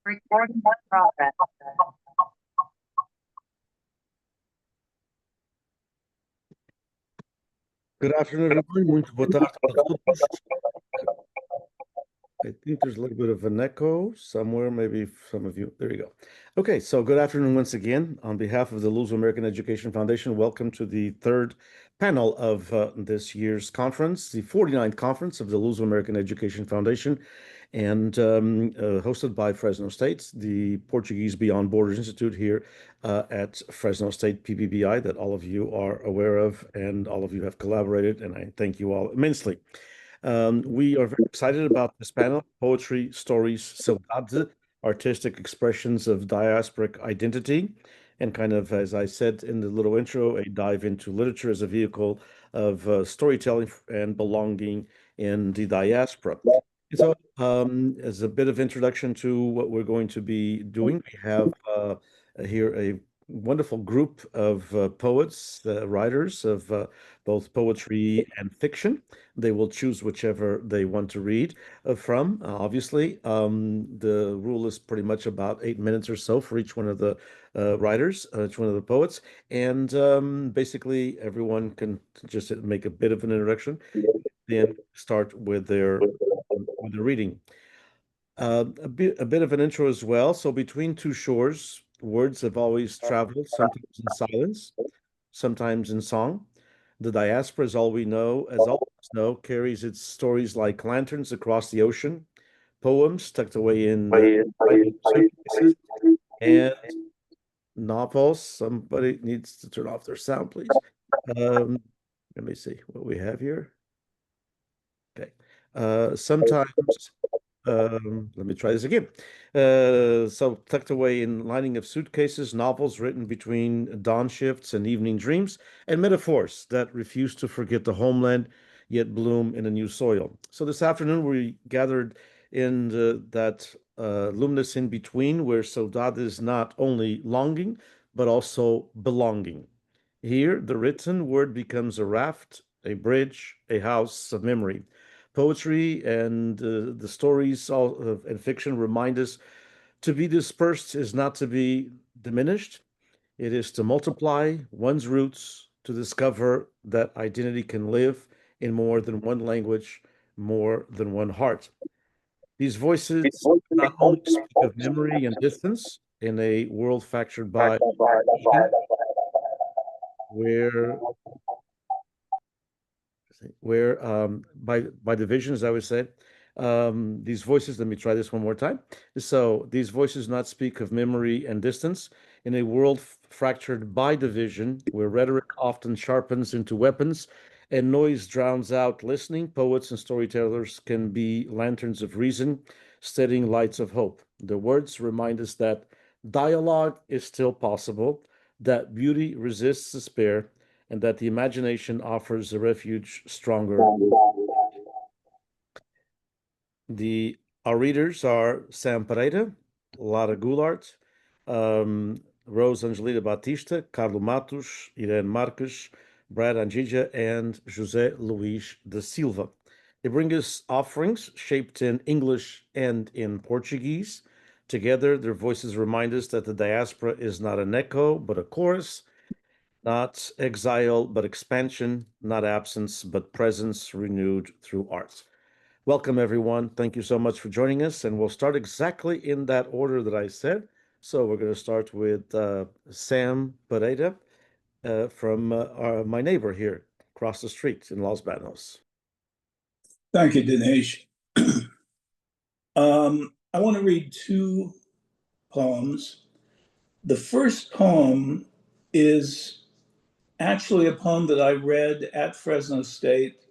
Recording in progress. Good afternoon, everybody. Muito boa tarde a todos. I think there's a little bit of an echo somewhere, maybe some of you. There you go. Okay, so good afternoon once again. On behalf of the Luso American Education Foundation, welcome to the third panel of this year's conference, the 49th conference of the Luso American Education Foundation, and hosted by Fresno State, the Portuguese Beyond Borders Institute here at Fresno State PBBI that all of you are aware of and all of you have collaborated, and I thank you all immensely. We are very excited about this panel, Poetry, Stories, Saudade, Artistic Expressions of Diasporic Identity, and kind of, as I said in the little intro, a dive into literature as a vehicle of storytelling and belonging in the diaspora. So, as a bit of introduction to what we're going to be doing, we have here a wonderful group of poets, writers of both poetry and fiction. They will choose whichever they want to read from. Obviously, the rule is pretty much about 8 minutes or so for each one of the writers, each one of the poets. And basically, everyone can just make a bit of an introduction, then start with their reading. A bit of an intro as well. So between two shores, words have always traveled, sometimes in silence, sometimes in song. The diaspora, as all we know, as all of us know, carries its stories like lanterns across the ocean, poems tucked away in suitcases, and novels. Somebody needs to turn off their sound, please. Let me see what we have here. Okay. Sometimes let me try this again. So tucked away in lining of suitcases, novels written between dawn shifts and evening dreams, and metaphors that refuse to forget the homeland, yet bloom in a new soil. So this afternoon we gathered in that luminous in between, where Saudade is not only longing, but also belonging. Here, the written word becomes a raft, a bridge, a house of memory. Poetry and the stories and fiction remind us to be dispersed is not to be diminished. It is to multiply one's roots, to discover that identity can live in more than one language, more than one heart. These voices not only speak of memory and distance in a world fractured by where by divisions, I would say. These voices, let me try this one more time. So these voices not speak of memory and distance in a world fractured by division, where rhetoric often sharpens into weapons and noise drowns out listening. Poets and storytellers can be lanterns of reason, steadying lights of hope. The words remind us that dialogue is still possible, that beauty resists despair, and that the imagination offers a refuge stronger. Our readers are Sam Pereira, Lara Gularte, RoseAngelina Baptista, Carlo Matos, Irene Marques, Angeja, and José Luís de Silva. They bring us offerings shaped in English and in Portuguese. Together, their voices remind us that the diaspora is not an echo, but a chorus, not exile, but expansion, not absence, but presence renewed through arts. Welcome, everyone. Thank you so much for joining us. And we'll start exactly in that order that I said. So we're going to start with Sam Pereira from my neighbor here across the street in Los Banos. Thank you, Dinesh. I want to read two poems. The first poem is actually a poem that I read at Fresno State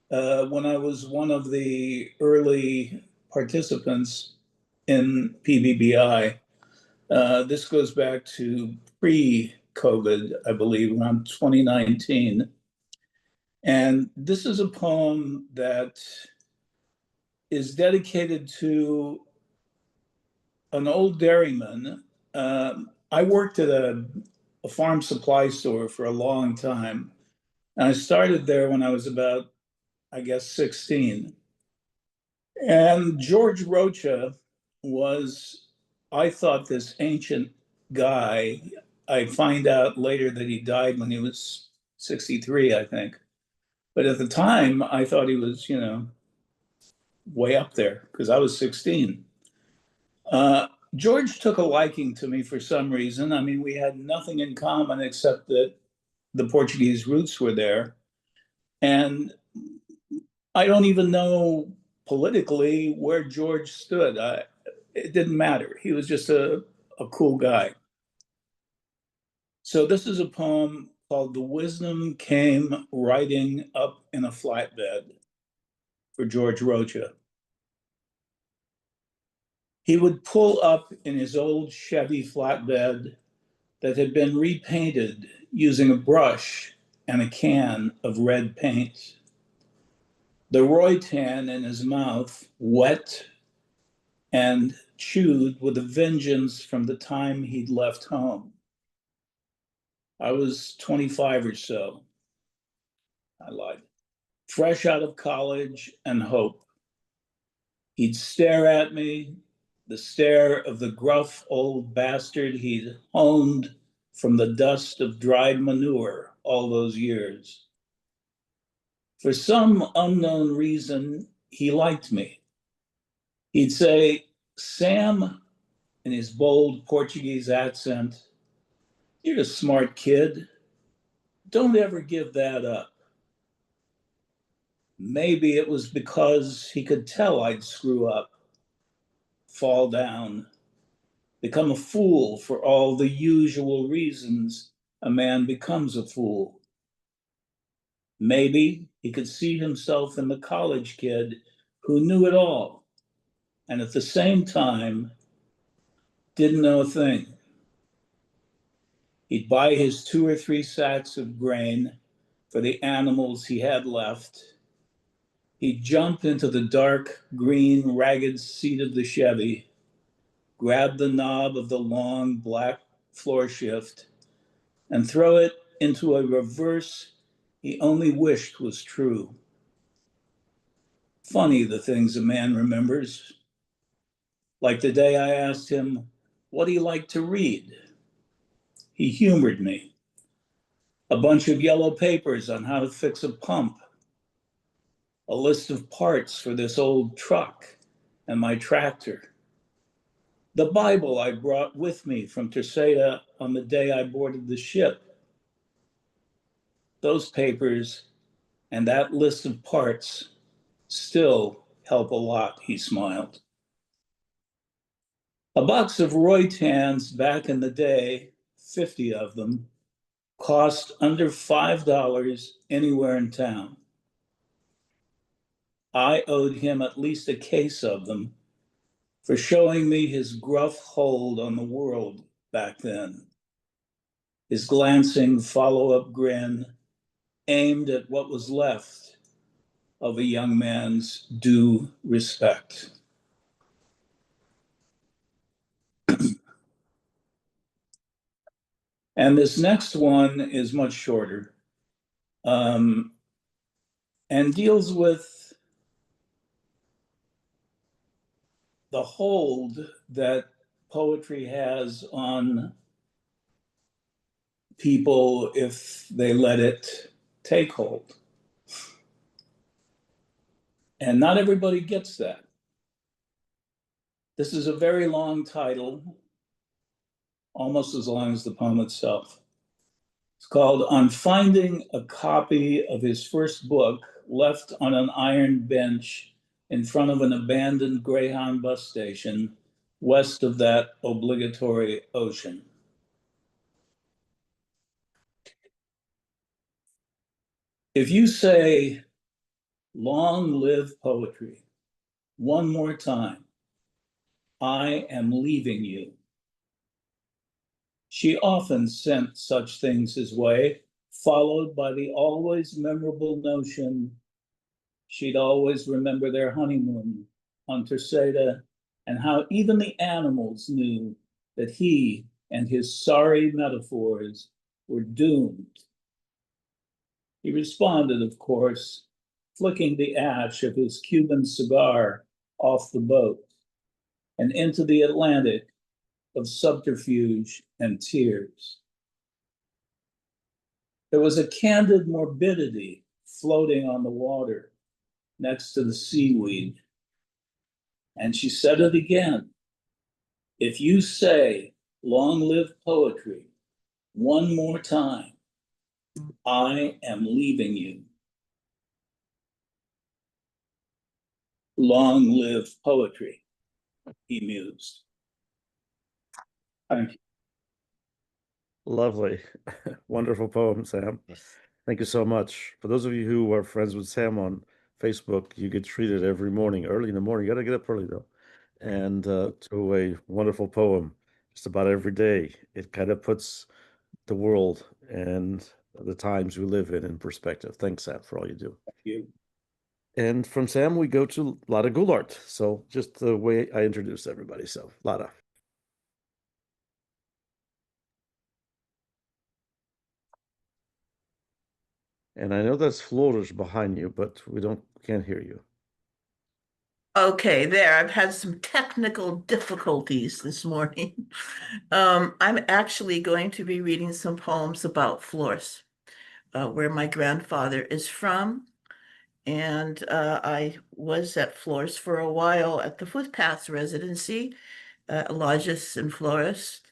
when I was one of the early participants in PBBI. This goes back to pre-COVID, I believe, around 2019. And this is a poem that is dedicated to an old dairyman. I worked at a farm supply store for a long time. And I started there when I was about, I guess, 16. And George Rocha was I thought this ancient guy, I find out later that he died when he was 63, I think. But at the time, I thought he was, way up there because I was 16. George took a liking to me for some reason. I mean, we had nothing in common except that the Portuguese roots were there. And I don't even know politically where George stood. It didn't matter. He was just a cool guy. So this is a poem called The Wisdom Came Riding Up in a Flatbed for George Rocha. He would pull up in his old Chevy flatbed that had been repainted using a brush and a can of red paint. The Roytan in his mouth, wet and chewed with a vengeance from the time he'd left home. I was 25 or so. I lied. Fresh out of college and hope. He'd stare at me, the stare of the gruff old bastard he'd honed from the dust of dried manure all those years. For some unknown reason, he liked me. He'd say, Sam, in his bold Portuguese accent, you're a smart kid. Don't ever give that up. Maybe it was because he could tell I'd screw up, fall down, become a fool for all the usual reasons a man becomes a fool. Maybe he could see himself in the college kid who knew it all and at the same time didn't know a thing. He'd buy his 2 or 3 sacks of grain for the animals he had left. He'd jump into the dark, green, ragged seat of the Chevy, grab the knob of the long, black floor shift, and throw it into a reverse he only wished was true. Funny the things a man remembers. Like the day I asked him what he liked to read. He humored me. A bunch of yellow papers on how to fix a pump. A list of parts for this old truck and my tractor. The Bible I brought with me from Terceira on the day I boarded the ship. Those papers and that list of parts still help a lot, he smiled. A box of Roytans back in the day, 50 of them, cost under $5 anywhere in town. I owed him at least a case of them for showing me his gruff hold on the world back then. His glancing follow-up grin aimed at what was left of a young man's due respect. And this next one is much shorter and deals with the hold that poetry has on people if they let it take hold. And not everybody gets that. This is a very long title, almost as long as the poem itself. It's called On Finding a Copy of His First Book Left on an Iron Bench in front of an abandoned Greyhound bus station west of that obligatory ocean. If you say, long live poetry, one more time, I am leaving you. She often sent such things his way, followed by the always memorable notion she'd always remember their honeymoon on Terceira and how even the animals knew that he and his sorry metaphors were doomed. He responded, of course, flicking the ash of his Cuban cigar off the boat and into the Atlantic of subterfuge and tears. There was a candid morbidity floating on the water next to the seaweed. And she said it again. If you say, "Long live poetry," one more time, I am leaving you. Long live poetry, he mused. Thank you. Lovely. Wonderful poem, Sam. Thank you so much. For those of you who are friends with Sam on Facebook, you get treated every morning, early in the morning. You got to get up early though. And to a wonderful poem just about every day. It kind of puts the world and the times we live in perspective. Thanks, Sam, for all you do. Thank you. And from Sam, we go to Lara Gularte. So just the way I introduced everybody. So Lara. And I know that's Flores behind you, but can't hear you. Okay, there. I've had some technical difficulties this morning. I'm actually going to be reading some poems about Flores, where my grandfather is from. And I was at Flores for a while at the Footpaths residency, Lodges in Flores,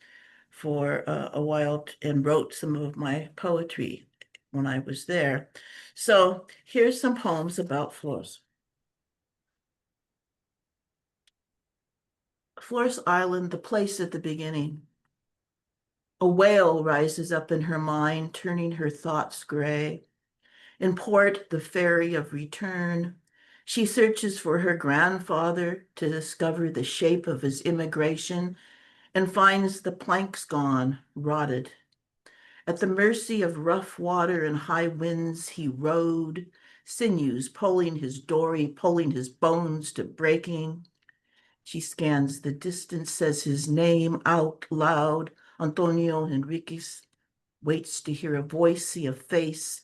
for a while and wrote some of my poetry when I was there. So here's some poems about Flores. Flores Island, the place at the beginning. A wail rises up in her mind, turning her thoughts gray. In port, the ferry of return, she searches for her grandfather to discover the shape of his immigration and finds the planks gone, rotted. At the mercy of rough water and high winds, he rode, sinews pulling his dory, pulling his bones to breaking. She scans the distance, says his name out loud. Antonio Henriquez waits to hear a voice, see a face.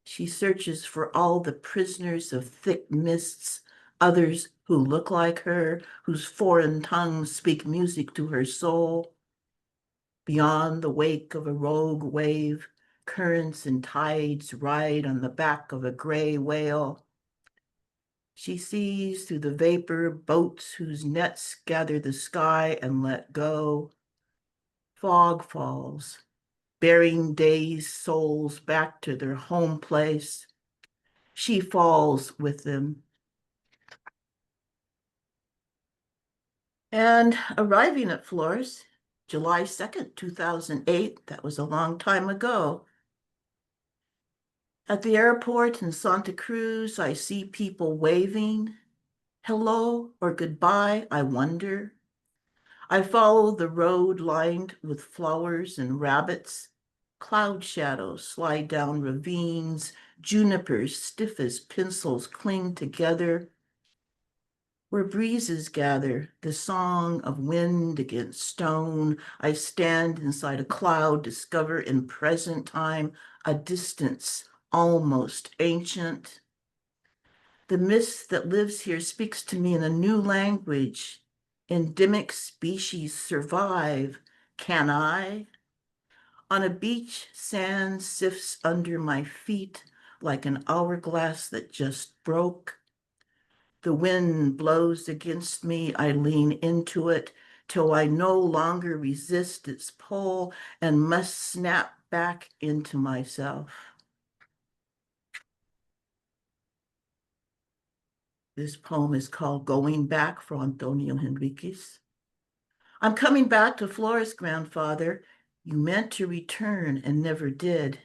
She searches for all the prisoners of thick mists, others who look like her, whose foreign tongues speak music to her soul. Beyond the wake of a rogue wave, currents and tides ride on the back of a gray whale. She sees through the vapor boats whose nets gather the sky and let go. Fog falls, bearing dazed souls back to their home place. She falls with them. And arriving at Flores, July 2nd, 2008, that was a long time ago. At the airport in Santa Cruz, I see people waving. Hello or goodbye, I wonder. I follow the road lined with flowers and rabbits. Cloud shadows slide down ravines. Junipers, stiff as pencils, cling together. Where breezes gather, the song of wind against stone, I stand inside a cloud, discover in present time a distance almost ancient. The mist that lives here speaks to me in a new language. Endemic species survive. Can I? On a beach, sand sifts under my feet like an hourglass that just broke. The wind blows against me. I lean into it till I no longer resist its pull and must snap back into myself. This poem is called Going Back for Antonio Henriquez. I'm coming back to Flores, grandfather. You meant to return and never did.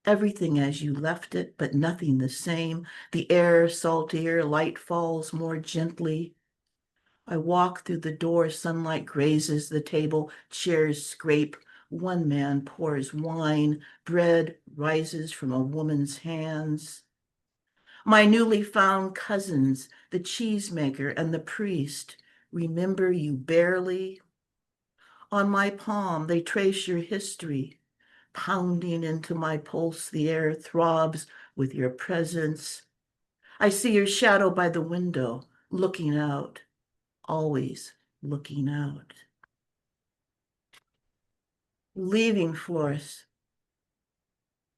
Everything as you left it, but nothing the same. The air saltier, light falls more gently. I walk through the door, sunlight grazes the table, chairs scrape. One man pours wine, bread rises from a woman's hands. My newly found cousins, the cheesemaker and the priest, remember you barely. On my palm, they trace your history. Pounding into my pulse, the air throbs with your presence. I see your shadow by the window, looking out, always looking out. leaving Flores.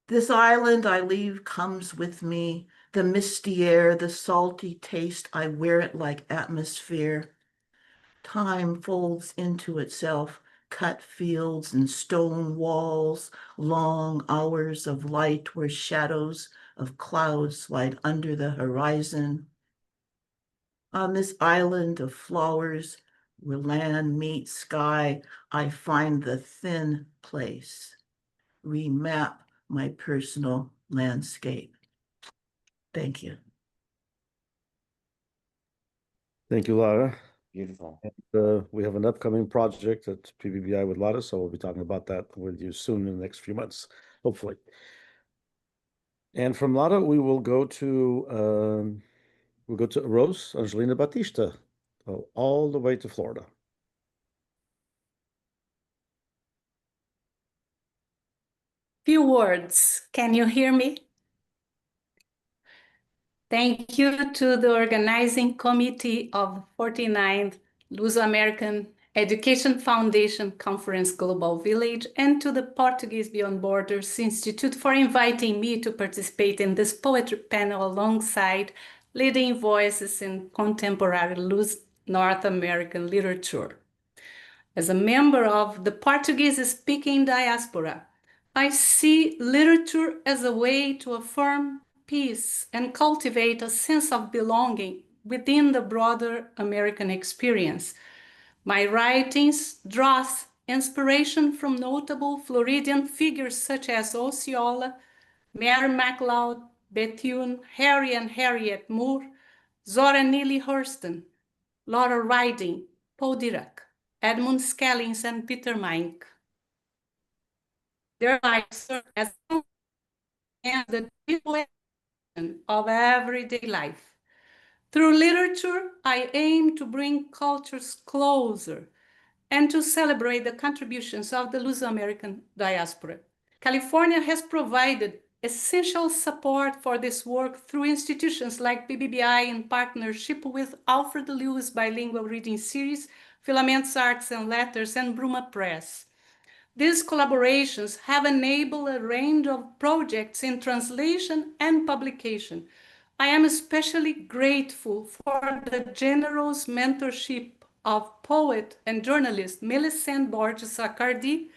This island I leave comes with me, the misty air, the salty taste, I wear it like atmosphere. Time folds into itself, cut fields and stone walls, long hours of light where shadows of clouds slide under the horizon. On this island of flowers, where land meets sky, I find the thin place, remap my personal landscape. Thank you. Thank you, Lara. Beautiful. We have an upcoming project at PBBI with Lara, so we'll be talking about that with you soon in the next few months, hopefully. And from Lara, we will go to RoseAngelina Baptista, so all the way to Florida. Few words. Can you hear me? Thank you to the organizing committee of 49th Luso-American Education Foundation Conference Global Village and to the Portuguese Beyond Borders Institute for inviting me to participate in this poetry panel alongside leading voices in contemporary North American literature. As a member of the Portuguese-speaking diaspora, I see literature as a way to affirm peace and cultivate a sense of belonging within the broader American experience. My writings draw inspiration from notable Floridian figures such as Osceola, Mary MacLeod, Bethune, Harry and Harriet Moore, Zora Neale Hurston, Laura Riding, Paul Dirac, Edmund Skellings, and Peter Mink. Their lives serve as the reflection of everyday life. Through literature, I aim to bring cultures closer and to celebrate the contributions of the Luso-American diaspora. California has provided essential support for this work through institutions like PBBI in partnership with Alfred Lewis Bilingual Reading Series, Filaments Arts and Letters, and Bruma Press. These collaborations have enabled a range of projects in translation and publication. I am especially grateful for the generous mentorship of poet and journalist Millicent Borges Accardi,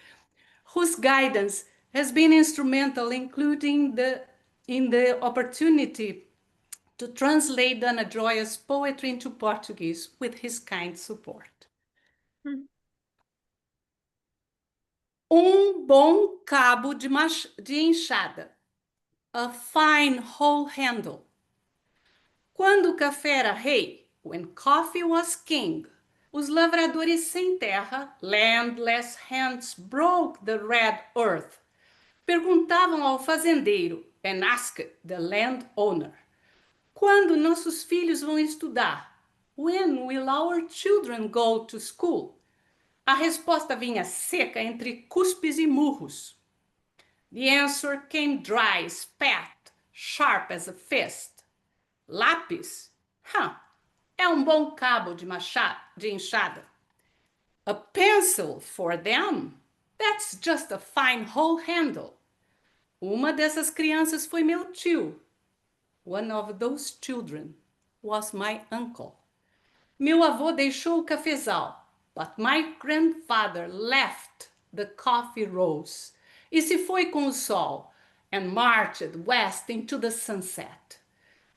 whose guidance has been instrumental, including in the opportunity to translate Dana Joya's poetry into Portuguese with his kind support. Bom cabo de enxada, a fine whole handle. Quando o café era rei, when coffee was king, os lavradores sem terra, landless hands, broke the red earth. Perguntavam ao fazendeiro, and asked the landowner, quando nossos filhos vão estudar? When will our children go to school? A resposta vinha seca entre cuspes e murros. The answer came dry, spat, sharp as a fist. Lápis? É bom cabo de enxada. A pencil for them? That's just a fine whole handle. Uma dessas crianças foi meu tio. One of those children was my uncle. Meu avô deixou o cafezal, but my grandfather left the coffee roast. E se foi com o sol, and marched west into the sunset.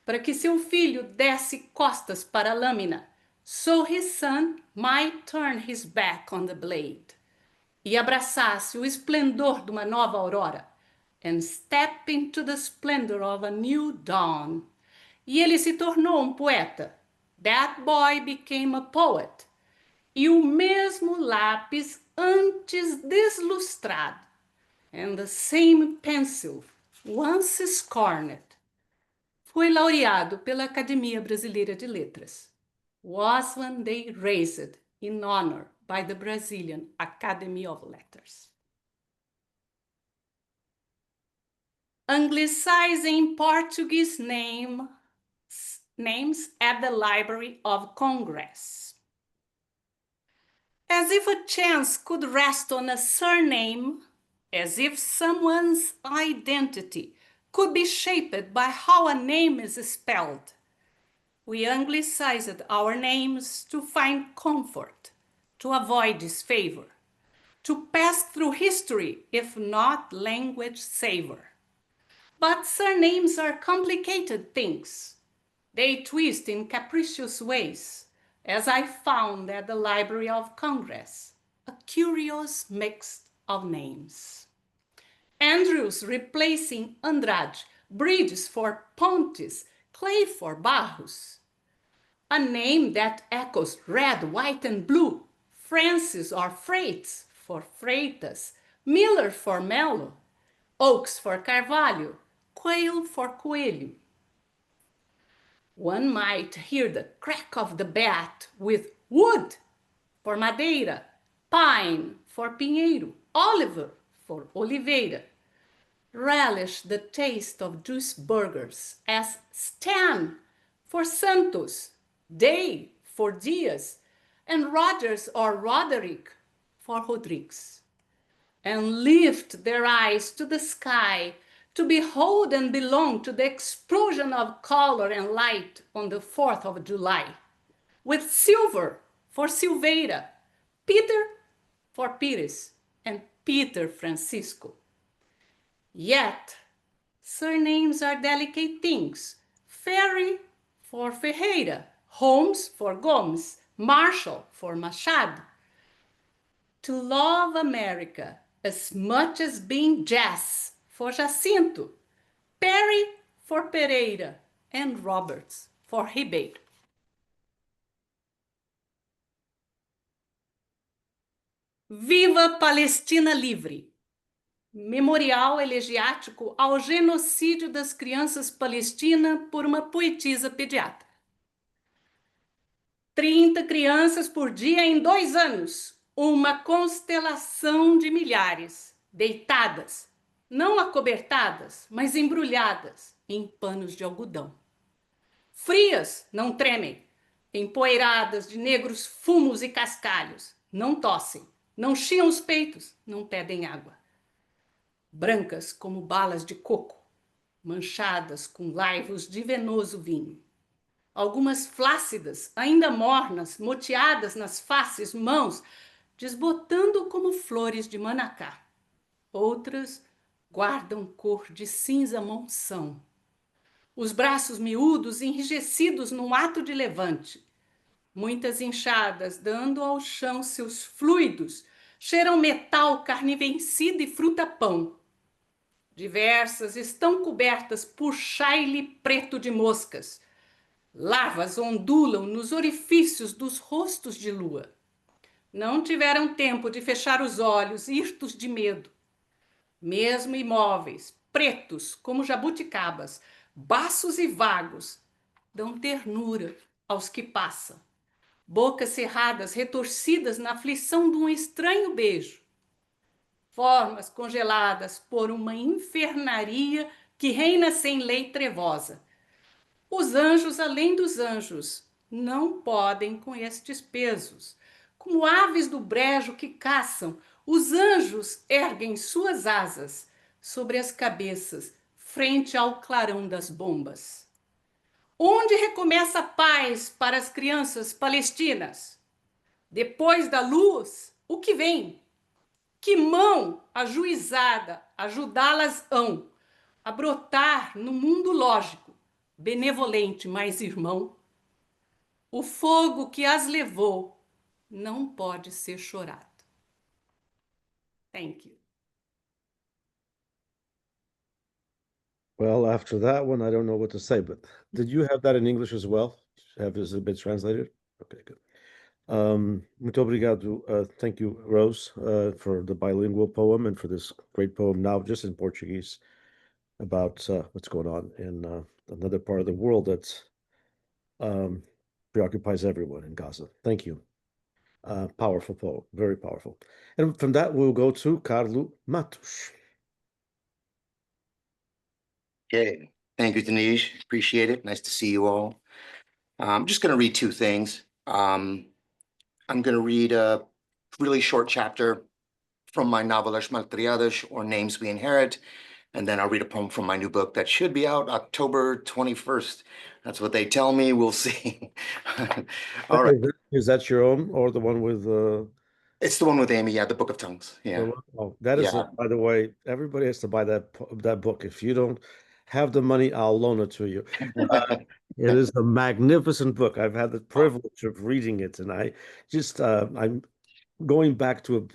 Para que seu filho desse costas para a lâmina, so his son might turn his back on the blade. E abraçasse o esplendor de uma nova aurora, and step into the splendor of a new dawn. E ele se tornou poeta. That boy became a poet. E o mesmo lápis antes deslustrado, and the same pencil, once scorned, foi laureado pela Academia Brasileira de Letras. Was one day raised in honor by the Brazilian Academy of Letters. Anglicizing Portuguese names at the Library of Congress. As if a chance could rest on a surname, as if someone's identity could be shaped by how a name is spelled. We anglicized our names to find comfort, to avoid disfavor, to pass through history, if not language savor. But surnames are complicated things. They twist in capricious ways, as I found at the Library of Congress, a curious mix of names. Andrews replacing Andrade, Bridges for Pontes, Clay for Barros. A name that echoes red, white, and blue, Francis or Freitas for Freitas, Miller for Melo, Oaks for Carvalho, Quail for Coelho. One might hear the crack of the bat with wood for Madeira, pine for Pinheiro, Oliver for Oliveira. Relish the taste of juice burgers as Stan for Santos, Day for Dias, and Rogers or Roderick for Rodrigues. And lift their eyes to the sky to behold and belong to the explosion of color and light on the 4th of July, with Silver for Silveira, Peter for Pires, and Peter Francisco. Yet, surnames are delicate things. Ferry for Ferreira, Holmes for Gomes, Marshall for Machado. To love America as much as being Jazz for Jacinto, Perry for Pereira, and Roberts for Ribeiro. Viva Palestina Livre! Memorial elegiático ao genocídio das crianças palestinas por uma poetisa pediatra. 30 crianças por dia em 2 anos, uma constelação de milhares, deitadas, não acobertadas, mas embrulhadas em panos de algodão. Frias, não tremem, empoeiradas de negros fumos e cascalhos, não tossem, não chiam os peitos, não pedem água. Brancas como balas de coco, manchadas com laivos de venoso vinho. Algumas flácidas, ainda mornas, moteadas nas faces, mãos, desbotando como flores de manacá. Outras guardam cor de cinza monção. Os braços miúdos enrijecidos num ato de levante. Muitas inchadas dando ao chão seus fluidos, cheiram metal, carne vencida e fruta-pão. Diversas estão cobertas por chaile preto de moscas. Larvas ondulam nos orifícios dos rostos de lua. Não tiveram tempo de fechar os olhos, hirtos de medo. Mesmo imóveis, pretos como jabuticabas, baços e vagos, dão ternura aos que passam. Bocas cerradas, retorcidas na aflição de um estranho beijo. Formas congeladas por uma infernaria que reina sem lei trevosa. Os anjos além dos anjos não podem com estes pesos. Como aves do brejo que caçam, os anjos erguem suas asas sobre as cabeças, frente ao clarão das bombas. Onde recomeça a paz para as crianças palestinas? Depois da luz, o que vem? Que mão ajuizada ajudá-las-ão a brotar no mundo lógico, benevolente, mas irmão? O fogo que as levou não pode ser chorado. Thank you. Well, after that one, I don't know what to say, but did you have that in English as well? Have this a bit translated? Okay, good. Muito obrigado. Thank you, Rose, for the bilingual poem and for this great poem now just in Portuguese about what's going on in another part of the world that preoccupies everyone in Gaza. Thank you. Powerful poem, very powerful. And from that, we'll go to Carlo Matos. Okay, thank you, Denise. Appreciate it. Nice to see you all. I'm just going to read 2 things. I'm going to read really short chapter from my novel As Malcriadas, or Names We Inherit, and then I'll read a poem from my new book that should be out October 21st. That's what they tell me. We'll see. All right. Is that your own or the one with It's the one with Amy, yeah, the Book of Tongues. the Yeah. oh, that is Yeah. by the way, everybody has to buy that book. If you don't have the money, I'll loan it to you. It is a magnificent book. I've had the privilege of reading it, and I'm going back to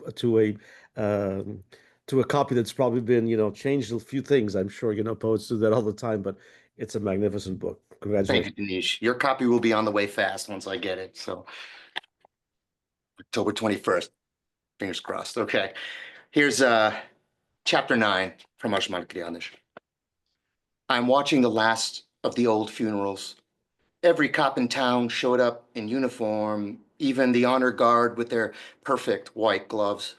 a copy that's probably been, changed a few things. I'm sure, poets do that all the time, but it's a magnificent book. Thank Congratulations. you, Dinesh. Your copy will be on the way fast once I get it. So October 21st, fingers crossed. Okay. Here's chapter 9 from As Malcriadas. I'm watching the last of the old funerals. Every cop in town showed up in uniform, even the honor guard with their perfect white gloves.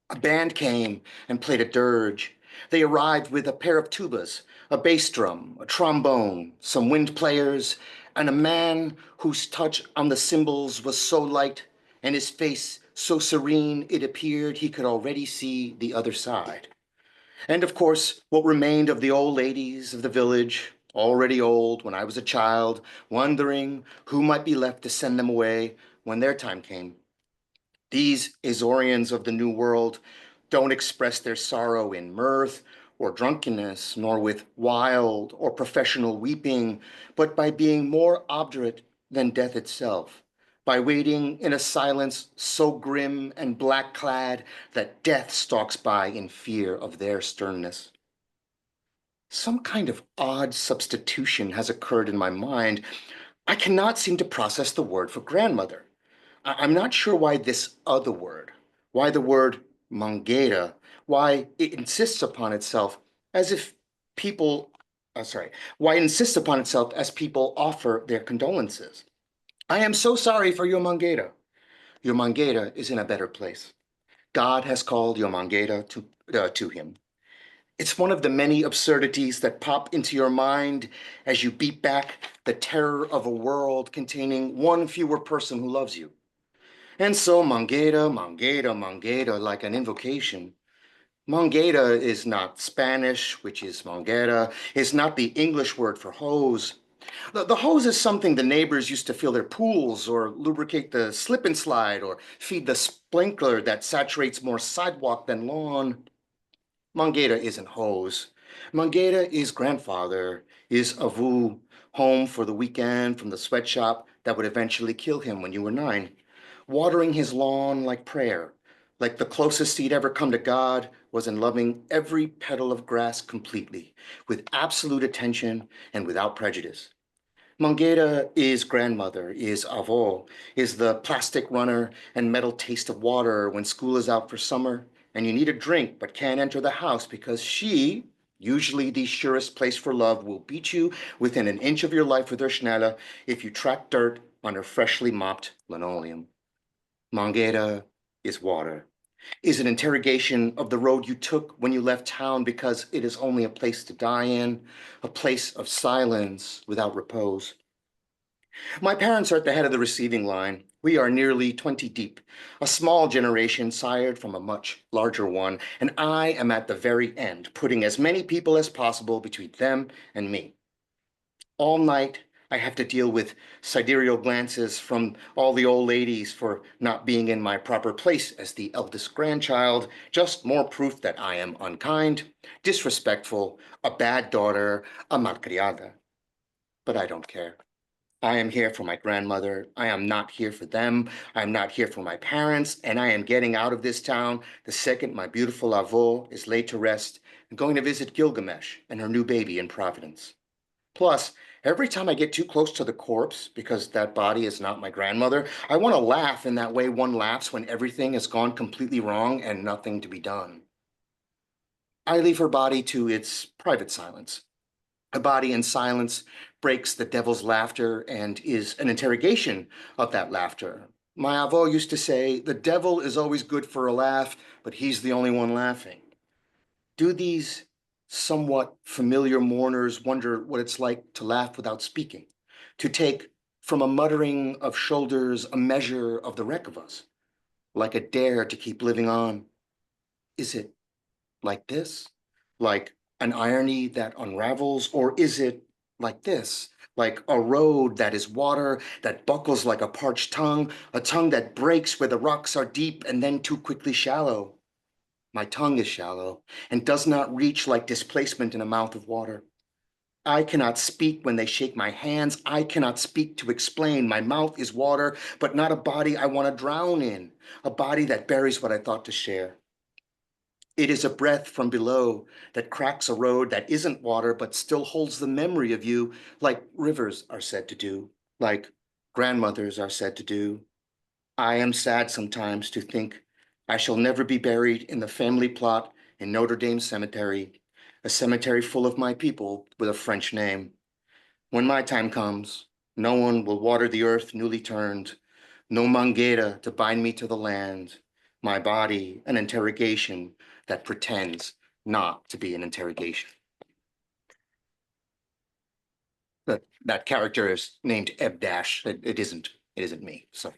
A band came and played a dirge. They arrived with a pair of tubas, a bass drum, a trombone, some wind players, and a man whose touch on the cymbals was so light and his face so serene it appeared he could already see the other side. And of course, what remained of the old ladies of the village, already old when I was a child, wondering who might be left to send them away when their time came. These Azorians of the New World don't express their sorrow in mirth or drunkenness, nor with wild or professional weeping, but by being more obdurate than death itself, by waiting in a silence so grim and black-clad that death stalks by in fear of their sternness. Some kind of odd substitution has occurred in my mind. I cannot seem to process the word for grandmother. I'm not sure why this other word, why the word mangueira, why it insists upon itself as if people, why it insists upon itself as people offer their condolences. I am so sorry for your mangueira. Your mangueira is in a better place. God has called your mangueira to him. It's one of the many absurdities that pop into your mind as you beat back the terror of a world containing one fewer person who loves you. And so mangueira, mangueira, mangueira, like an invocation. Mangueira is not Spanish, which is mangueira, is not the English word for hose. The hose is something the neighbors used to fill their pools or lubricate the slip and slide or feed the sprinkler that saturates more sidewalk than lawn. Mangueira isn't hose. Mangueira is grandfather, is avu, home for the weekend from the sweatshop that would eventually kill him when you were 9. Watering his lawn like prayer, like the closest he'd ever come to God was in loving every petal of grass completely, with absolute attention and without prejudice. Mangueira is grandmother, is avó, is the plastic runner and metal taste of water when school is out for summer and you need a drink but can't enter the house because she, usually the surest place for love, will beat you within an inch of your life with her schnalle if you track dirt on her freshly mopped linoleum. Mangueira is water, is an interrogation of the road you took when you left town because it is only a place to die in, a place of silence without repose. My parents are at the head of the receiving line. We are nearly 20 deep, a small generation sired from a much larger one, and I am at the very end, putting as many people as possible between them and me. All night, I have to deal with sidereal glances from all the old ladies for not being in my proper place as the eldest grandchild, just more proof that I am unkind, disrespectful, a bad daughter, a malcriada. But I don't care. I am here for my grandmother. I am not here for them. I am not here for my parents, and I am getting out of this town the second my beautiful avó is laid to rest and going to visit Gilgamesh and her new baby in Providence. Plus, every time I get too close to the corpse, because that body is not my grandmother, I want to laugh in that way one laughs when everything has gone completely wrong and nothing to be done. I leave her body to its private silence. A body in silence breaks the devil's laughter and is an interrogation of that laughter. My avó used to say, the devil is always good for a laugh, but he's the only one laughing. Do these somewhat familiar mourners wonder what it's like to laugh without speaking, to take from a muttering of shoulders a measure of the wreck of us? like a dare to keep living on. Is it like this? Like an irony that unravels? Or is it like this? Like a road that is water, that buckles like a parched tongue, a tongue that breaks where the rocks are deep and then too quickly shallow. My tongue is shallow and does not reach like displacement in a mouth of water. I cannot speak when they shake my hands. I cannot speak to explain. My mouth is water, but not a body I want to drown in, a body that buries what I thought to share. It is a breath from below that cracks a road that isn't water, but still holds the memory of you, like rivers are said to do, like grandmothers are said to do. I am sad sometimes to think I shall never be buried in the family plot in Notre Dame Cemetery, a cemetery full of my people with a French name. When my time comes, no one will water the earth newly turned, no mangueira to bind me to the land, my body an interrogation that pretends not to be an interrogation. That character is named Eb Dash. It isn't me. So,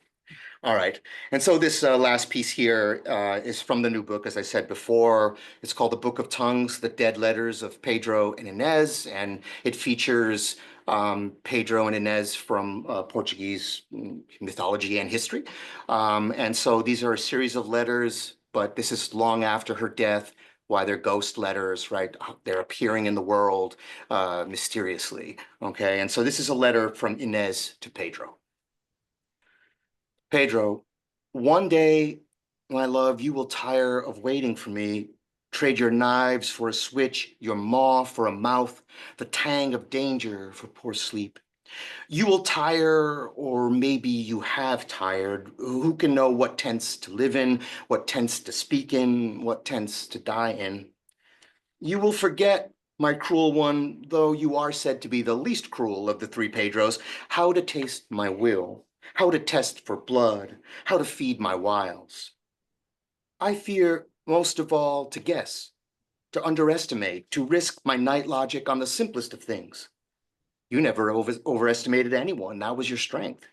all right. And so this last piece here is from the new book, as I said before. It's called The Book of Tongues, The Dead Letters of Pedro and Inez, and it features Pedro and Inez from Portuguese mythology and history. And so these are a series of letters, but this is long after her death, why they're ghost letters, right? They're appearing in the world mysteriously, okay? And so this is a letter from Inez to Pedro. Pedro, one day, my love, you will tire of waiting for me. Trade your knives for a switch, your maw for a mouth, the tang of danger for poor sleep. You will tire, or maybe you have tired. Who can know what tents to live in, what tents to speak in, what tents to die in? You will forget, my cruel one, though you are said to be the least cruel of the three Pedros, how to taste my will, how to test for blood, how to feed my wiles. I fear most of all to guess, to underestimate, to risk my night logic on the simplest of things. You never overestimated anyone. That was your strength.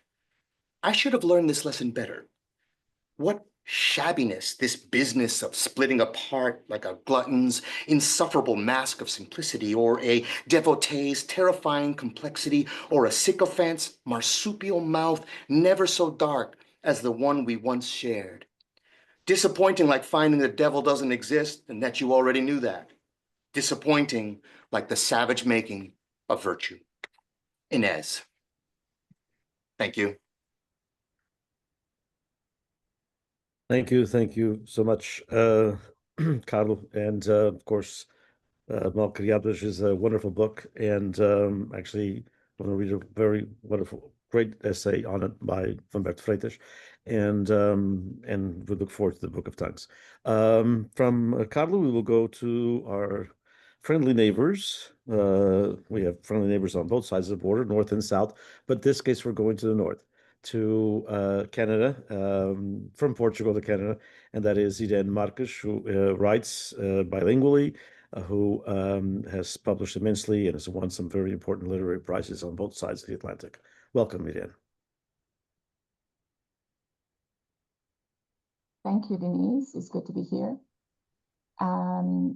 I should have learned this lesson better. What shabbiness, this business of splitting apart like a glutton's insufferable mask of simplicity, or a devotee's terrifying complexity, or a sycophant's marsupial mouth never so dark as the one we once shared. Disappointing like finding the devil doesn't exist and that you already knew that. Disappointing like the savage making of virtue. Inez. Thank you. Thank you so much, Carlo. And of course, Malcriados is a wonderful book. And actually, I'm going to read a very wonderful, great essay on it by Humberto Freitas. And we look forward to the Book of Tongues. From Carlo, we will go to our friendly neighbors. We have friendly neighbors on both sides of the border, north and south. But this case, we're going to the north, to Canada, from Portugal to Canada, and that is Irene Marques, who writes bilingually, who has published immensely and has won some very important literary prizes on both sides of the Atlantic. Welcome, Irene. Thank you, Denise. It's good to be here.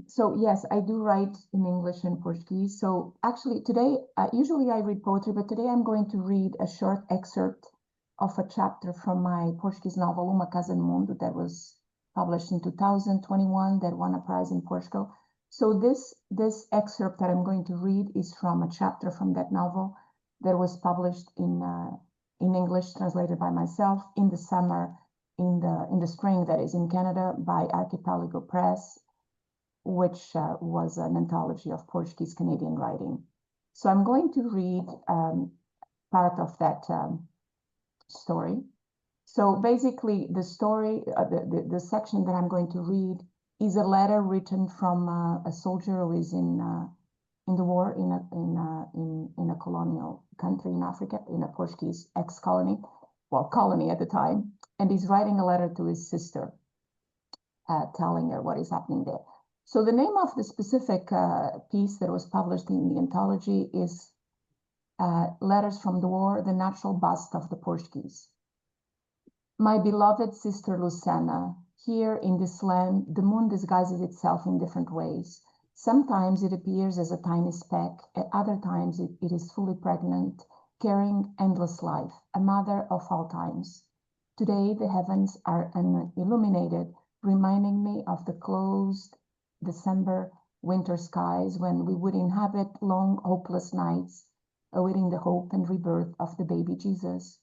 So yes, I do write in English and Portuguese. So actually today, usually I read poetry, but today I'm going to read a short excerpt of a chapter from my Portuguese novel, Uma Casa no Mundo, that was published in 2021, that won a prize in Portugal. So this excerpt that I'm going to read is from a chapter from that novel that was published in English, translated by myself in the summer, in the spring, that is, in Canada, by Archipelago Press, which was an anthology of Portuguese Canadian writing. So I'm going to read part of that story. So basically, the story, the section that I'm going to read is a letter written from a soldier who is in the war in a colonial country in Africa, in a Portuguese ex-colony, well, colony at the time, and he's writing a letter to his sister, telling her what is happening there. So the name of the specific piece that was published in the anthology is Letters from the War, the Natural Bust of the Portuguese. My beloved sister Lucena, here in this land, the moon disguises itself in different ways. Sometimes it appears as a tiny speck, at other times it is fully pregnant, carrying endless life, a mother of all times. Today the heavens are illuminated, reminding me of the closed December winter skies when we would inhabit long, hopeless nights, awaiting the hope and rebirth of the baby Jesus.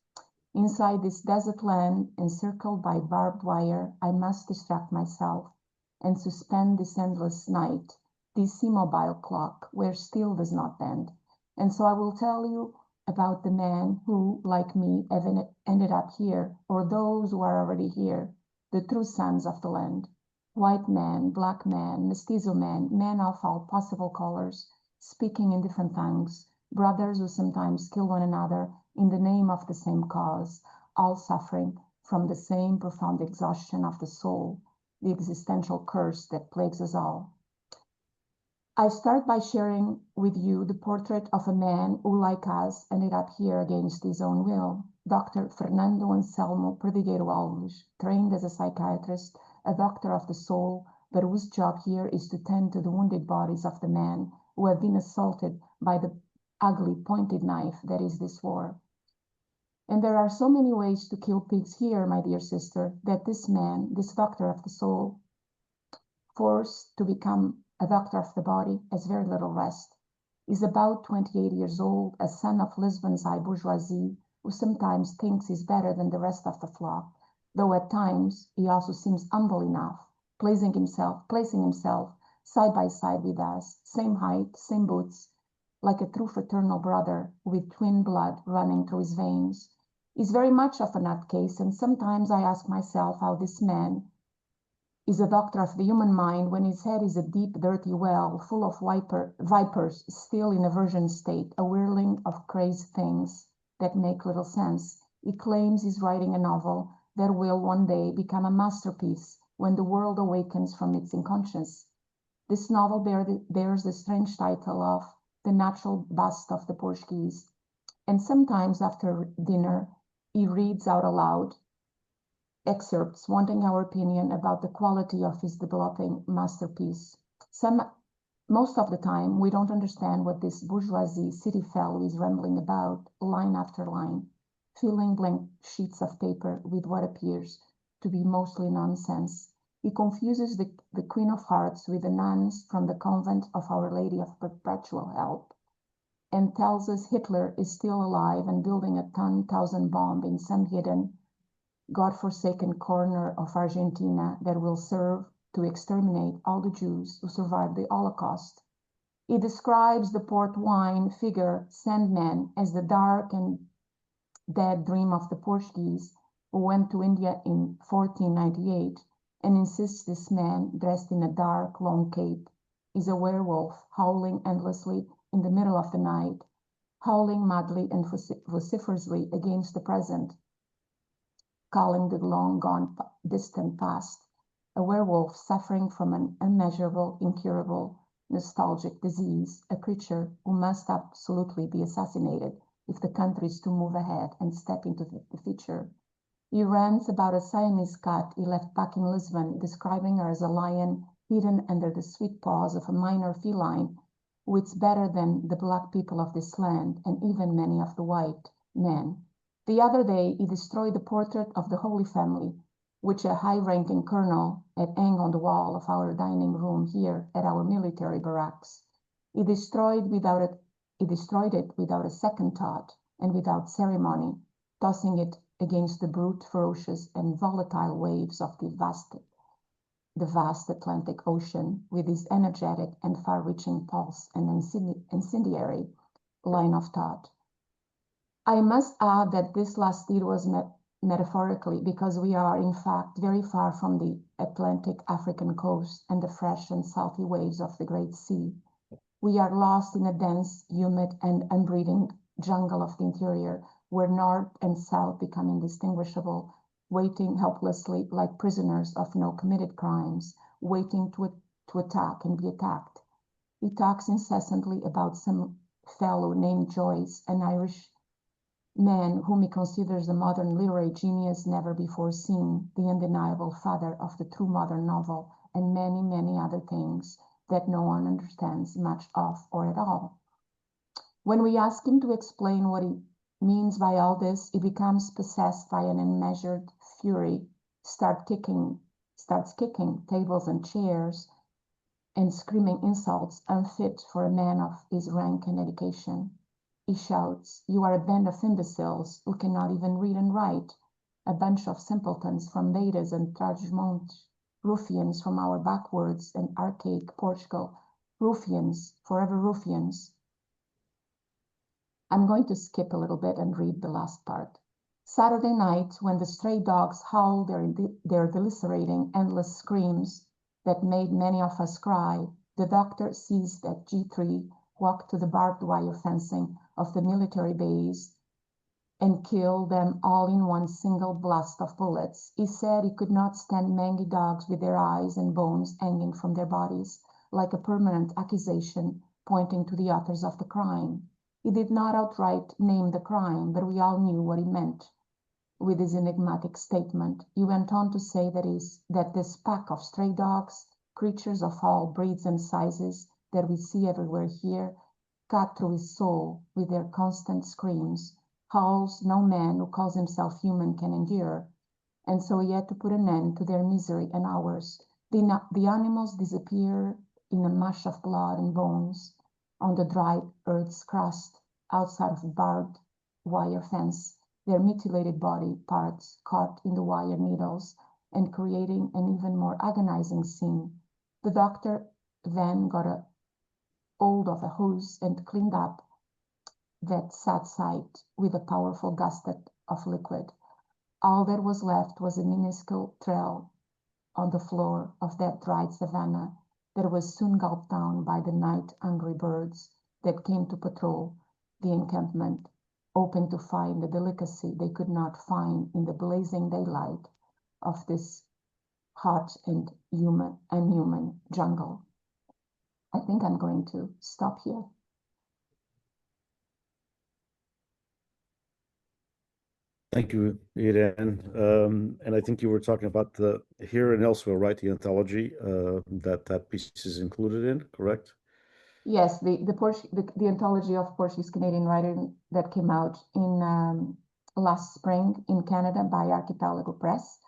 Inside this desert land, encircled by barbed wire, I must distract myself and suspend this endless night, this immobile clock where still does not bend. And so I will tell you about the men who, like me, have ended up here, or those who are already here, the true sons of the land. White men, black men, mestizo men, men of all possible colors, speaking in different tongues, brothers who sometimes kill one another in the name of the same cause, all suffering from the same profound exhaustion of the soul, the existential curse that plagues us all. I start by sharing with you the portrait of a man who, like us, ended up here against his own will. Dr. Fernando Anselmo Perdigueiro Alves, trained as a psychiatrist, a doctor of the soul, but whose job here is to tend to the wounded bodies of the men who have been assaulted by the ugly pointed knife that is this war. And there are so many ways to kill pigs here, my dear sister, that this man, this doctor of the soul, forced to become a doctor of the body, has very little rest. Is about 28 years old, a son of Lisbon's high bourgeoisie, who sometimes thinks he's better than the rest of the flock, though at times he also seems humble enough, placing himself side by side with us, same height, same boots, like a true fraternal brother with twin blood running through his veins. He's very much of a nutcase, and sometimes I ask myself how this man is a doctor of the human mind when his head is a deep, dirty well full of vipers still in a virgin state, a whirling of crazy things that make little sense. He claims he's writing a novel that will one day become a masterpiece when the world awakens from its unconscious. This novel bears the strange title of The Natural Bust of the Portuguese, and sometimes after dinner he reads out aloud excerpts wanting our opinion about the quality of his developing masterpiece. Most of the time, we don't understand what this bourgeoisie city fellow is rambling about, line after line, filling blank sheets of paper with what appears to be mostly nonsense. He confuses the Queen of Hearts with the nuns from the convent of Our Lady of Perpetual Help, and tells us Hitler is still alive and building a 10,000 bomb in some hidden God-forsaken corner of Argentina that will serve to exterminate all the Jews who survived the Holocaust. He describes the port wine figure Sandman as the dark and dead dream of the Portuguese who went to India in 1498, and insists this man, dressed in a dark, long cape, is a werewolf howling endlessly in the middle of the night, howling madly and vociferously against the present, calling the long-gone distant past, a werewolf suffering from an unmeasurable, incurable, nostalgic disease, a creature who must absolutely be assassinated if the country is to move ahead and step into the future. He rants about a Siamese cat he left back in Lisbon, describing her as a lion hidden under the sweet paws of a minor feline, who is better than the black people of this land and even many of the white men. The other day, he destroyed the portrait of the Holy Family, which a high-ranking colonel had hung on the wall of our dining room here at our military barracks. He destroyed it without a second thought and without ceremony, tossing it against the brute, ferocious, and volatile waves of the vast Atlantic Ocean, with his energetic and far-reaching pulse and incendiary line of thought. I must add that this last deed was metaphorically, because we are, in fact, very far from the Atlantic African coast and the fresh and salty waves of the Great Sea. We are lost in a dense, humid, and unbreathing jungle of the interior, where north and south become indistinguishable, waiting helplessly like prisoners of no committed crimes, waiting to attack and be attacked. He talks incessantly about some fellow named Joyce, an Irish man whom he considers a modern literary genius never before seen, the undeniable father of the true modern novel, and many, many other things that no one understands much of or at all. When we ask him to explain what he means by all this, he becomes possessed by an unmeasured fury, starts kicking tables and chairs, and screaming insults unfit for a man of his rank and education. He shouts, "You are a band of imbeciles who cannot even read and write, a bunch of simpletons from Beiras and Trás-os-Montes, ruffians from our backwards and archaic Portugal, ruffians, forever ruffians." I'm going to skip a little bit and read the last part. Saturday night, when the stray dogs howled their deliberating, endless screams that made many of us cry, the doctor seized at G3, walked to the barbed wire fencing of the military base, and killed them all in one single blast of bullets. He said he could not stand mangy dogs with their eyes and bones hanging from their bodies, like a permanent accusation pointing to the authors of the crime. He did not outright name the crime, but we all knew what he meant with his enigmatic statement. He went on to say that this pack of stray dogs, creatures of all breeds and sizes that we see everywhere here, cut through his soul with their constant screams, howls no man who calls himself human can endure. And so he had to put an end to their misery and ours. The animals disappear in a mush of blood and bones on the dry earth's crust outside of a barbed wire fence, their mutilated body parts caught in the wire needles and creating an even more agonizing scene. The doctor then got a hold of a hose and cleaned up that sad sight with a powerful gusset of liquid. All that was left was a minuscule trail on the floor of that dried savanna that was soon gulped down by the night-hungry birds that came to patrol the encampment, hoping to find the delicacy they could not find in the blazing daylight of this hot and unhuman jungle. I think I'm going to stop here. Thank you, Irene. And I think you were talking about the Here and Elsewhere, right? The anthology that piece is included in, correct? Yes, the anthology of Portuguese Canadian writing that came out in last spring in Canada by Archipelago Press.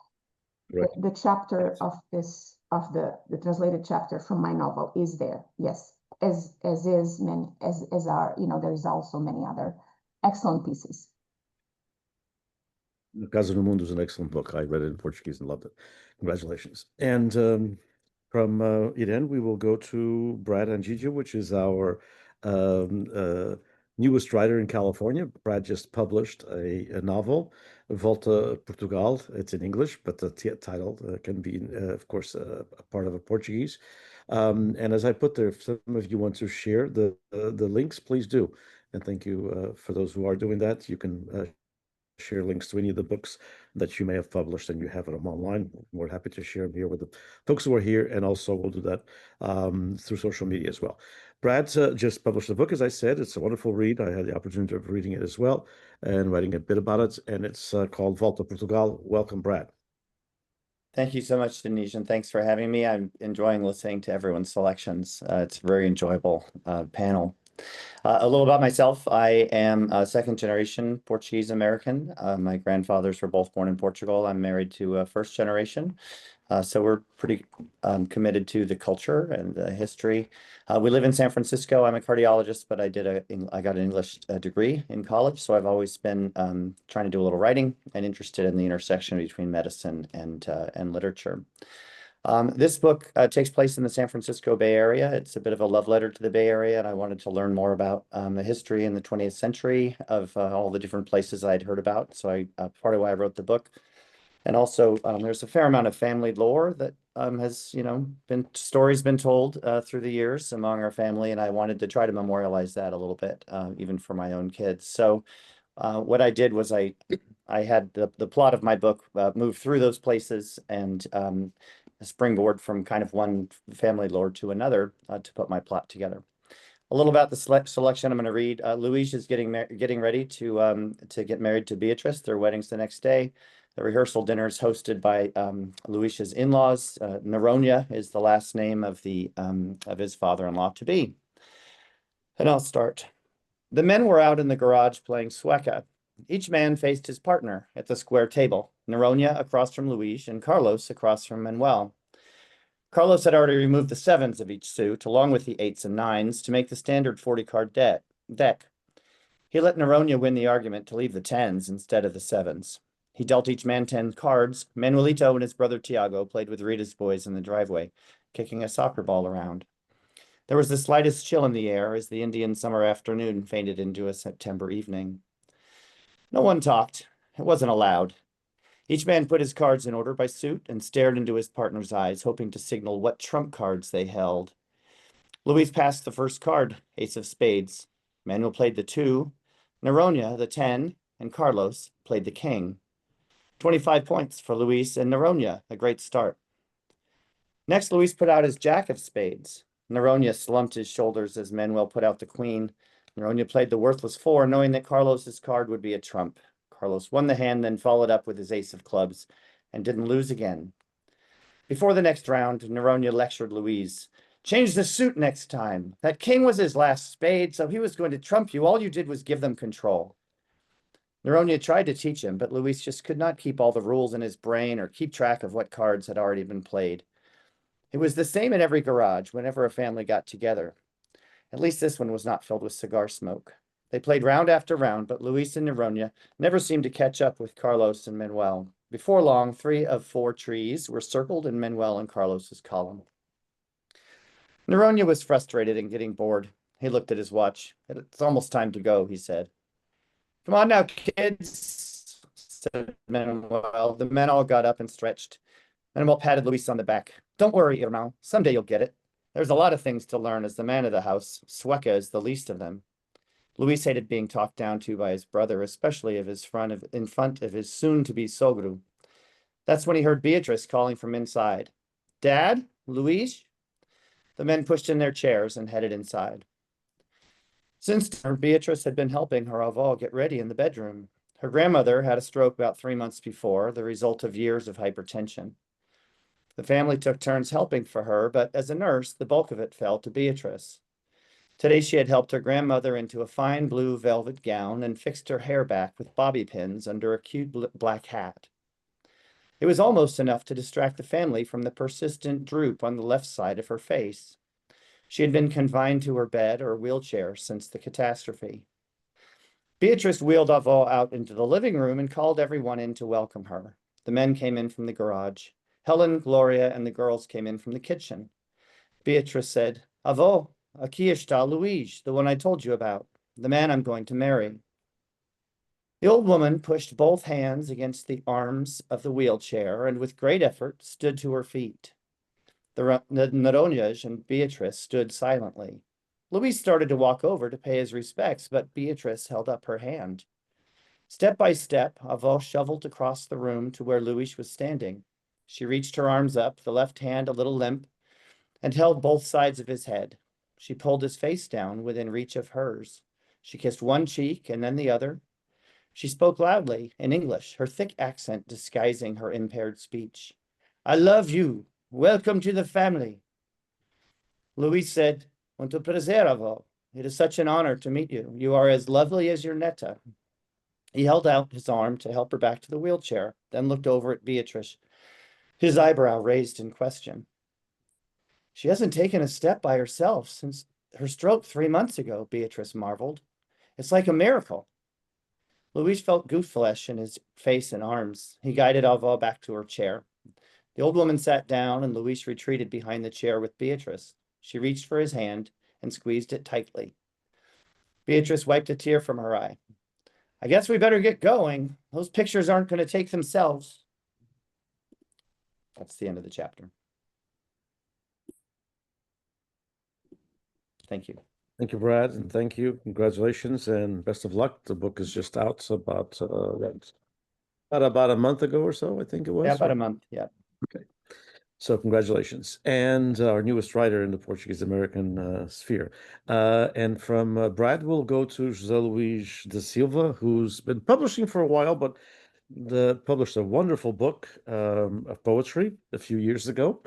The chapter of the translated chapter from my novel is there. Yes, as are, there is also many other excellent pieces. Casa no Mundo is an excellent book. I read it in Portuguese and loved it. Congratulations. And from Irene, we will go to Brad Angeja, which is our newest writer in California. Brad just published a novel, Volta Portugal. It's in English, but the title can be, of course, a part of a Portuguese. And as I put there, if some of you want to share the links, please do. And thank you for those who are doing that. You can share links to any of the books that you may have published and you have them online. We're happy to share them here with the folks who are here, and also we'll do that through social media as well. Brad just published a book, as I said. It's a wonderful read. I had the opportunity of reading it as well and writing a bit about it, and it's called Volta Portugal. Welcome, Brad. Thank you so much, Denise, and thanks for having me. I'm enjoying listening to everyone's selections. It's a very enjoyable panel. A little about myself. I am a second generation Portuguese American. My grandfathers were both born in Portugal. I'm married to a first generation. So we're pretty committed to the culture and the history. We live in San Francisco. I'm a cardiologist, but I got an English degree in college. So I've always been trying to do a little writing and interested in the intersection between medicine and literature. This book takes place in the San Francisco Bay Area. It's a bit of a love letter to the Bay Area, and I wanted to learn more about the history in the 20th century of all the different places I'd heard about. So part of why I wrote the book. And also, there's a fair amount of family lore that has, stories been told through the years among our family, and I wanted to try to memorialize that a little bit, even for my own kids. So what I did was I had the plot of my book move through those places and springboard from kind of one family lore to another to put my plot together. A little about the selection I'm going to read. Luis is getting ready to get married to Beatrice. Their wedding's the next day. The rehearsal dinner is hosted by Luis's in-laws. Noronha is the last name of his father-in-law to be. And I'll start. The men were out in the garage playing sueca. Each man faced his partner at the square table, Noronha across from Luis and Carlos across from Manuel. Carlos had already removed the 7s of each suit, along with the 8s and 9s, to make the standard 40-card deck. He let Noronha win the argument to leave the 10s instead of the 7s. He dealt each man 10 cards. Manuelito and his brother Tiago played with Rita's boys in the driveway, kicking a soccer ball around. There was the slightest chill in the air as the Indian summer afternoon faded into a September evening. No one talked. It wasn't allowed. Each man put his cards in order by suit and stared into his partner's eyes, hoping to signal what trump cards they held. Luis passed the first card, ace of spades. Manuel played the 2, Noronha the 10, and Carlos played the king. 25 points for Luis and Noronha, a great start. Next, Luis put out his jack of spades. Noronha slumped his shoulders as Manuel put out the queen. Noronha played the worthless 4, knowing that Carlos's card would be a trump. Carlos won the hand, then followed up with his ace of clubs and didn't lose again. Before the next round, Noronha lectured Luis. Change the suit next time. That king was his last spade, so he was going to trump you. All you did was give them control. Noronha tried to teach him, but Luis just could not keep all the rules in his brain or keep track of what cards had already been played. It was the same in every garage whenever a family got together. At least this one was not filled with cigar smoke. They played round after round, but Luis and Noronha never seemed to catch up with Carlos and Manuel. Before long, 3 of 4 trees were circled in Manuel and Carlos's column. Noronha was frustrated and getting bored. He looked at his watch. It's almost time to go, he said. Come on now, kids, said Manuel. The men all got up and stretched. Manuel patted Luis on the back. Don't worry, Irmão. Someday you'll get it. There's a lot of things to learn as the man of the house. Sueca is the least of them. Luis hated being talked down to by his brother, especially in front of his soon-to-be sogro. That's when he heard Beatrice calling from inside. Dad? Luis? The men pushed in their chairs and headed inside. Since dinner, Beatrice had been helping her avó get ready in the bedroom. Her grandmother had a stroke about 3 months before, the result of years of hypertension. The family took turns helping for her, but as a nurse, the bulk of it fell to Beatrice. Today she had helped her grandmother into a fine blue velvet gown and fixed her hair back with bobby pins under a cute black hat. It was almost enough to distract the family from the persistent droop on the left side of her face. She had been confined to her bed or wheelchair since the catastrophe. Beatrice wheeled avó out into the living room and called everyone in to welcome her. The men came in from the garage. Helen, Gloria, and the girls came in from the kitchen. Beatrice said, Avó, aqui está Luis, the one I told you about, the man I'm going to marry. The old woman pushed both hands against the arms of the wheelchair and with great effort stood to her feet. The Noronhas and Beatrice stood silently. Luis started to walk over to pay his respects, but Beatrice held up her hand. Step by step, avó shoveled across the room to where Luis was standing. She reached her arms up, the left hand a little limp, and held both sides of his head. She pulled his face down within reach of hers. She kissed one cheek and then the other. She spoke loudly in English, her thick accent disguising her impaired speech. I love you. Welcome to the family. Luis said, Muito prazer, avó. It is such an honor to meet you. You are as lovely as your neta. He held out his arm to help her back to the wheelchair, then looked over at Beatrice, his eyebrow raised in question. She hasn't taken a step by herself since her stroke 3 months ago, Beatrice marveled. It's like a miracle. Luis felt goose flesh in his face and arms. He guided avó back to her chair. The old woman sat down and Luis retreated behind the chair with Beatrice. She reached for his hand and squeezed it tightly. Beatrice wiped a tear from her eye. I guess we better get going. Those pictures aren't going to take themselves. That's the end of the chapter. Thank you. Thank you, Brad, and thank you. Congratulations and best of luck. The book is just out, so about a month ago or so, I think it was. Yeah, about a month, yeah. Okay. So congratulations. And our newest writer in the Portuguese American sphere. And from Brad, we'll go to José Luís da Silva, who's been publishing for a while, but published a wonderful book of poetry a few years ago.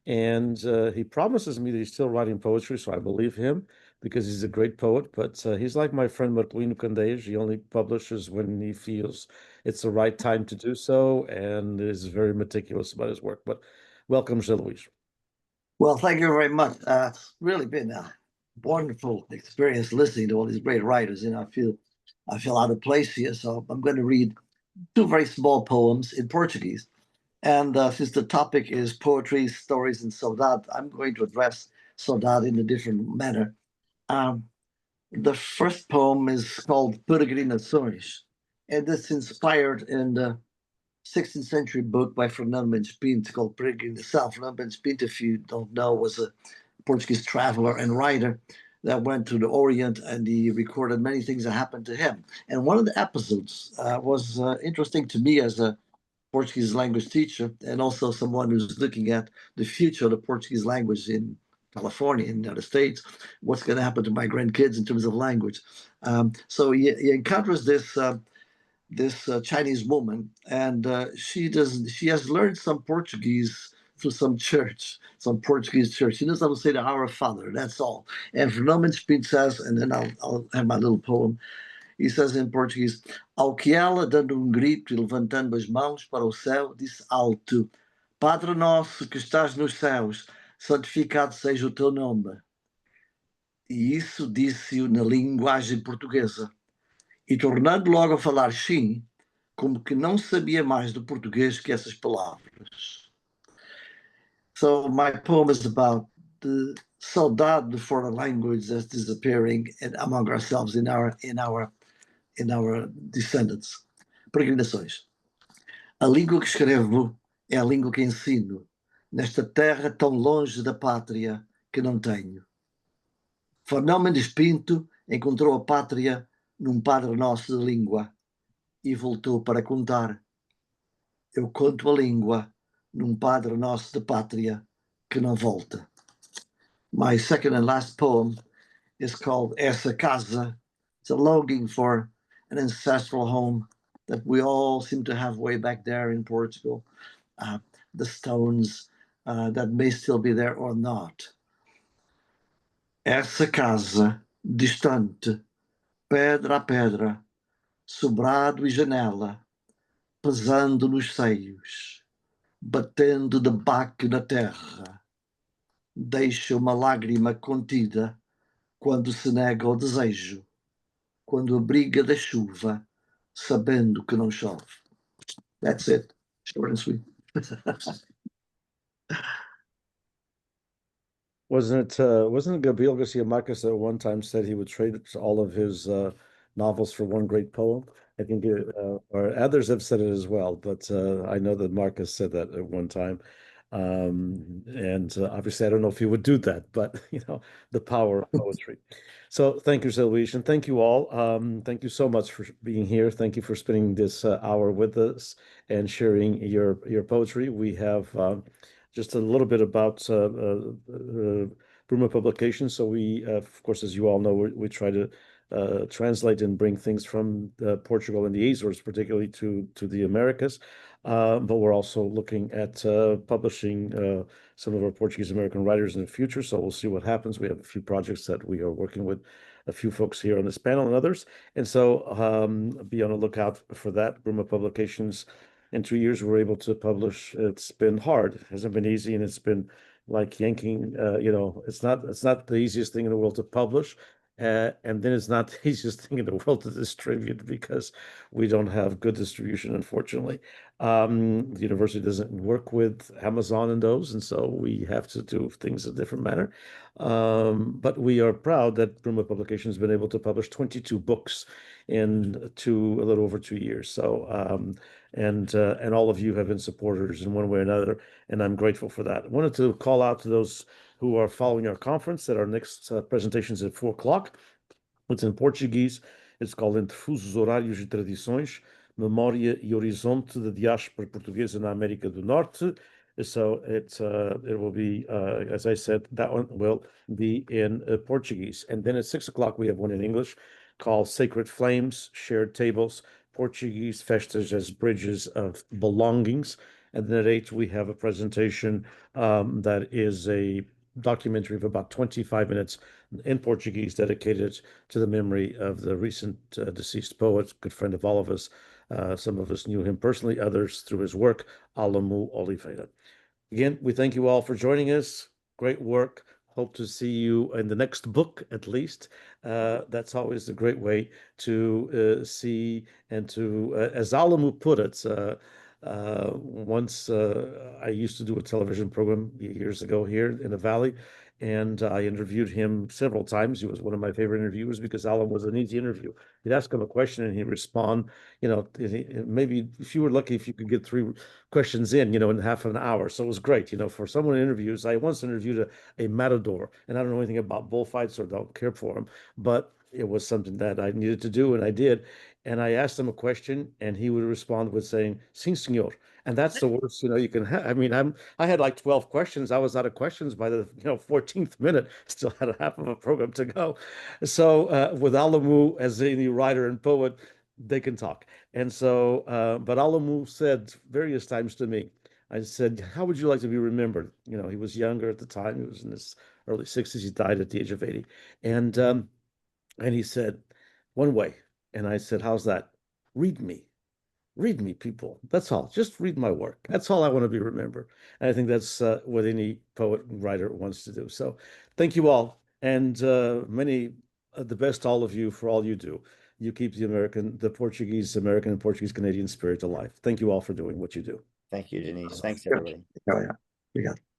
And he promises me that he's still writing poetry, so I believe him because he's a great poet. But he's like my friend Marcelino Candeias. He only publishes when he feels it's the right time to do so and is very meticulous about his work. But welcome, José Luís. Well, thank you very much. It's really been a wonderful experience listening to all these great writers, and I feel out of place here. So I'm going to read two very small poems in Portuguese. And since the topic is poetry, stories, and saudade, I'm going to address saudade in a different manner. The first poem is called Peregrinações, and it's inspired in the 16th century book by Fernando Mendes Pinto called Peregrinação. Fernando Mendes Pinto, if you don't know, was a Portuguese traveler and writer that went to the Orient, and he recorded many things that happened to him. And one of the episodes was interesting to me as a Portuguese language teacher, and also someone who's looking at the future of the Portuguese language in California, in the United States. What's going to happen to my grandkids in terms of language? So he encounters this Chinese woman, and she has learned some Portuguese through some Portuguese church. She knows how to say the Our Father, that's all. And Fernando Pinto says, and then I'll have my little poem. He says in Portuguese, ao que ela, dando grito e levantando as mãos para o céu, disse alto, Padre nosso que estás nos céus, santificado seja o teu nome. E isso disse-o na linguagem portuguesa. E tornando logo a falar sim, como que não sabia mais do português que essas palavras. So my poem is about the saudade for a language that's disappearing among ourselves in our descendants. Peregrinações. A língua que escrevo é a língua que ensino, nesta terra tão longe da pátria que não tenho. Fernão Mendes Pinto encontrou a pátria num Padre Nosso de língua e voltou para contar. Eu conto a língua num Padre Nosso de pátria que não volta. My second and last poem is called Essa Casa. It's a longing for an ancestral home that we all seem to have way back there in Portugal. The stones that may still be there or not. Essa casa, distante, pedra a pedra, sobrado e janela, pesando nos seios, batendo de baque na terra, deixa uma lágrima contida quando se nega ao desejo, quando abriga da chuva, sabendo que não chove. That's it. Short and sweet. Wasn't it Gabriel Garcia Marques that one time said he would trade all of his novels for one great poem? I think or others have said it as well, but I know that Marques said that at one time. And obviously, I don't know if he would do that, but the power of poetry. So thank you, Luis, and thank you all. Thank you so much for being here. Thank you for spending this hour with us and sharing your poetry. We have just a little bit about Bruma Publications. So we, of course, as you all know, we try to translate and bring things from Portugal and the Azores, particularly to the Americas. But we're also looking at publishing some of our Portuguese American writers in the future. So we'll see what happens. We have a few projects that we are working with, a few folks here on this panel and others. And so be on the lookout for that. Bruma Publications, in 2 years, we're able to publish. It's been hard. It hasn't been easy, and it's been like yanking, it's not the easiest thing in the world to publish. And then it's not the easiest thing in the world to distribute because we don't have good distribution, unfortunately. The university doesn't work with Amazon and those, and so we have to do things a different manner. But we are proud that Bruma Publications has been able to publish 22 books in a little over 2 years. So, and all of you have been supporters in one way or another, and I'm grateful for that. I wanted to call out to those who are following our conference that our next presentation is at 4:00. It's in Portuguese. It's called Entre Fusos Horários e Tradições, Memória e Horizonte da Diáspora Portuguesa na América do Norte. So it will be, as I said, that one will be in Portuguese. And then at 6 o'clock, we have one in English called Sacred Flames, Shared Tables, Portuguese Festas as Bridges of Belongings. And then at 8, we have a presentation that is a documentary of about 25 minutes in Portuguese dedicated to the memory of the recent deceased poet, good friend of all of us. Some of us knew him personally, others through his work, Alamu Oliveira. Again, we thank you all for joining us. Great work. Hope to see you in the next book, at least. That's always a great way to see and to, as Alamu put it, once I used to do a television program years ago here in the Valley, and I interviewed him several times. He was one of my favorite interviewers because Alan was an easy interview. You'd ask him a question and he'd respond, maybe if you were lucky, if you could get 3 questions in half an hour. So it was great, for someone in interviews. I once interviewed a matador, and I don't know anything about bullfights or don't care for them, but it was something that I needed to do, and I did. And I asked him a question, and he would respond with saying, "Sim, senor." And that's the worst, you can have. I mean, I had like 12 questions. I was out of questions by the 14th minute. Still had a half of a program to go. So with Alamu as any writer and poet, they can talk. And so, but Alamu said various times to me, I said, "How would you like to be remembered?" He was younger at the time. He was in his early 60s. He died at the age of 80. And he said, "One way." And I said, "How's that?" "Read me. Read me, people. That's all. Just read my work. That's all I want to be remembered." And I think that's what any poet and writer wants to do. So thank you all. And many the best, all of you, for all you do. You keep the Portuguese American and Portuguese Canadian spirit alive. Thank you all for doing what you do. Thank you, Denise. Thanks, everybody. Oh, yeah. We got